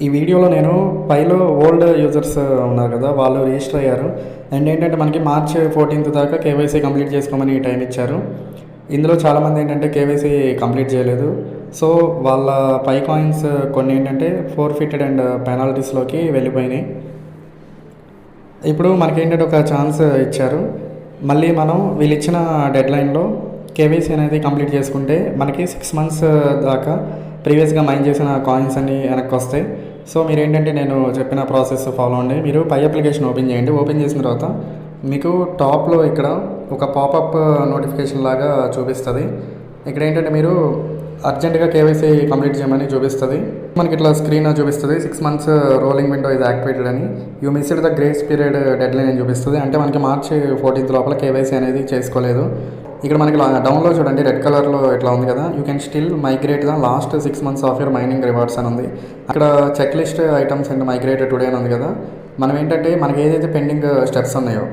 ఈ వీడియోలో నేను పైలో ఓల్డ్ యూజర్స్ ఉన్నారు కదా, వాళ్ళు రిజిస్టర్ అయ్యారు. అండ్ ఏంటంటే మనకి మార్చ్ 14th దాకా కేవైసీ కంప్లీట్ చేసుకోమని టైం ఇచ్చారు. ఇందులో చాలామంది ఏంటంటే కేవైసీ కంప్లీట్ చేయలేదు. సో వాళ్ళ పై కాయిన్స్ కొన్ని ఏంటంటే ఫోర్ఫిటెడ్ అండ్ పెనాల్టీస్లోకి వెళ్ళిపోయినాయి. ఇప్పుడు మనకేంటంటే ఒక ఛాన్స్ ఇచ్చారు. మళ్ళీ మనం వీళ్ళు ఇచ్చిన డెడ్లైన్లో కేవైసీ అనేది కంప్లీట్ చేసుకుంటే మనకి 6 months దాకా ప్రీవియస్గా మైన్ చేసిన కాయిన్స్ అన్నీ వెనక్కి వస్తాయి. సో మీరు ఏంటంటే నేను చెప్పిన ప్రాసెస్ ఫాలో అండి. మీరు పై అప్లికేషన్ ఓపెన్ చేయండి. ఓపెన్ చేసిన తర్వాత మీకు టాప్లో ఇక్కడ ఒక పాపప్ నోటిఫికేషన్ లాగా చూపిస్తుంది. ఇక్కడ ఏంటంటే మీరు అర్జెంటుగా కేవైసీ కంప్లీట్ చేయమని చూపిస్తుంది. మనకి ఇట్లా స్క్రీన్ చూపిస్తుంది 6 months రోలింగ్ విండో ఇది యాక్టివేటెడ్ అని. You missed the grace period deadline అని చూపిస్తుంది. అంటే మనకి మార్చ్ 14th లోపల కేవైసీ అనేది చేసుకోలేదు. ఇక్కడ మనకి డౌన్లో చూడండి రెడ్ కలర్లో ఇట్లా ఉంది కదా, you can still migrate the last 6 months of your mining rewards అని ఉంది. అక్కడ check list items and migrate today అని ఉంది కదా. మనం ఏంటంటే మనకి ఏదైతే పెండింగ్ స్టెప్స్ ఉన్నాయో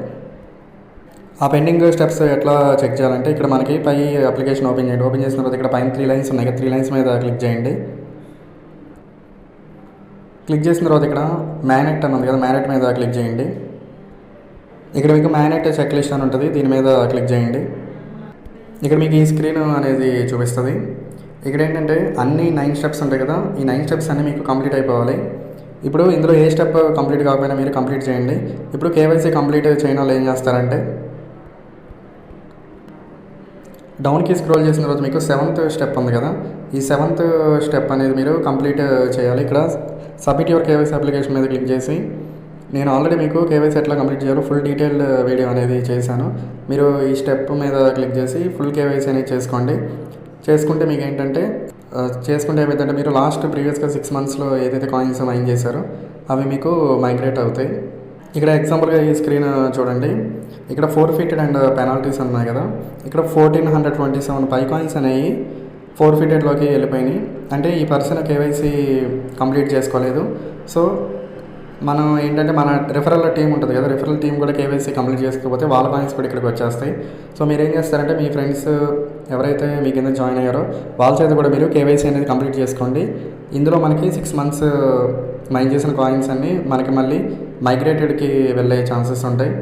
ఆ పెండింగ్ స్టెప్స్ ఎట్లా చెక్ చేయాలంటే ఇక్కడ మనకి పై అప్లికేషన్ ఓపెన్ చేయండి. ఓపెన్ చేసిన తర్వాత ఇక్కడ పైన 3 lines ఉన్నాయి కదా, 3 lines మీద క్లిక్ చేయండి. క్లిక్ చేసిన తర్వాత ఇక్కడ మ్యానెట్ అని ఉంది కదా, మ్యానెట్ మీద క్లిక్ చేయండి. ఇక్కడ మీకు మ్యానెట్ చెక్ లిస్ట్ అని ఉంటుంది, దీని మీద క్లిక్ చేయండి. ఇక్కడ మీకు ఈ స్క్రీన్ అనేది చూపిస్తుంది. ఇక్కడ ఏంటంటే అన్ని 9 steps ఉంటాయి కదా, ఈ 9 steps అన్నీ మీకు కంప్లీట్ అయిపోవాలి. ఇప్పుడు ఇందులో ఏ స్టెప్ కంప్లీట్ కాకపోయినా మీరు కంప్లీట్ చేయండి. ఇప్పుడు కేవైసీ కంప్లీట్ చేయని వాళ్ళు ఏం చేస్తారంటే డౌన్కి స్క్రోల్ చేసిన తర్వాత మీకు 7th step ఉంది కదా, ఈ 7th step అనేది మీరు కంప్లీట్ చేయాలి. ఇక్కడ సబ్మిట్ యువర్ కేవైసీ అప్లికేషన్ మీద క్లిక్ చేసి నేను ఆల్రెడీ మీకు కేవైసీ ఎట్లా కంప్లీట్ చేయాలో ఫుల్ డీటెయిల్డ్ వీడియో అనేది చేశాను. మీరు ఈ స్టెప్ మీద క్లిక్ చేసి ఫుల్ కేవైసీ అనేది చేసుకోండి. చేసుకుంటే మీకు ఏంటంటే చేసుకుంటే ఏమైందంటే మీరు లాస్ట్ ప్రీవియస్గా 6 monthsలో ఏదైతే కాయిన్స్ మైన్ చేశారో అవి మీకు మైగ్రేట్ అవుతాయి. ఇక్కడ ఎగ్జాంపుల్గా ఈ స్క్రీన్ చూడండి. ఇక్కడ ఫోర్ఫిటెడ్ అండ్ పెనాల్టీస్ ఉన్నాయి కదా, ఇక్కడ 1427 పై కాయిన్స్ అనేవి ఫోర్ఫిటెడ్లోకి వెళ్ళిపోయినాయి. అంటే ఈ పర్సన్ కేవైసీ కంప్లీట్ చేసుకోలేదు. సో మనం ఏంటంటే మన రిఫరల్ టీం ఉంటుంది కదా, రిఫరల్ టీం కూడా కేవైసీ కంప్లీట్ చేసుకోకపోతే వాళ్ళ కాయిన్స్ కూడా ఇక్కడికి వచ్చేస్తాయి. సో మీరు ఏం చేస్తారంటే మీ ఫ్రెండ్స్ ఎవరైతే మీ కింద జాయిన్ అయ్యారో వాళ్ళ చేత కూడా మీరు కేవైసీ అనేది కంప్లీట్ చేసుకోండి. ఇందులో మనకి 6 months మైన్ చేసిన కాయిన్స్ అన్నీ మనకి మళ్ళీ మైగ్రేటెడ్కి వెళ్ళే ఛాన్సెస్ ఉంటాయి.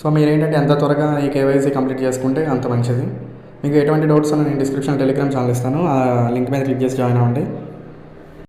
సో మీరు ఏంటంటే ఎంత త్వరగా ఈ కేవైసీ కంప్లీట్ చేసుకుంటే అంత మంచిది. మీకు ఎటువంటి డౌట్స్ ఉన్నా నేను డిస్క్రిప్షన్ టెలిగ్రామ్ ఛానల్ ఇస్తాను, ఆ లింక్ మీద క్లిక్ చేసి జాయిన్ అవ్వండి.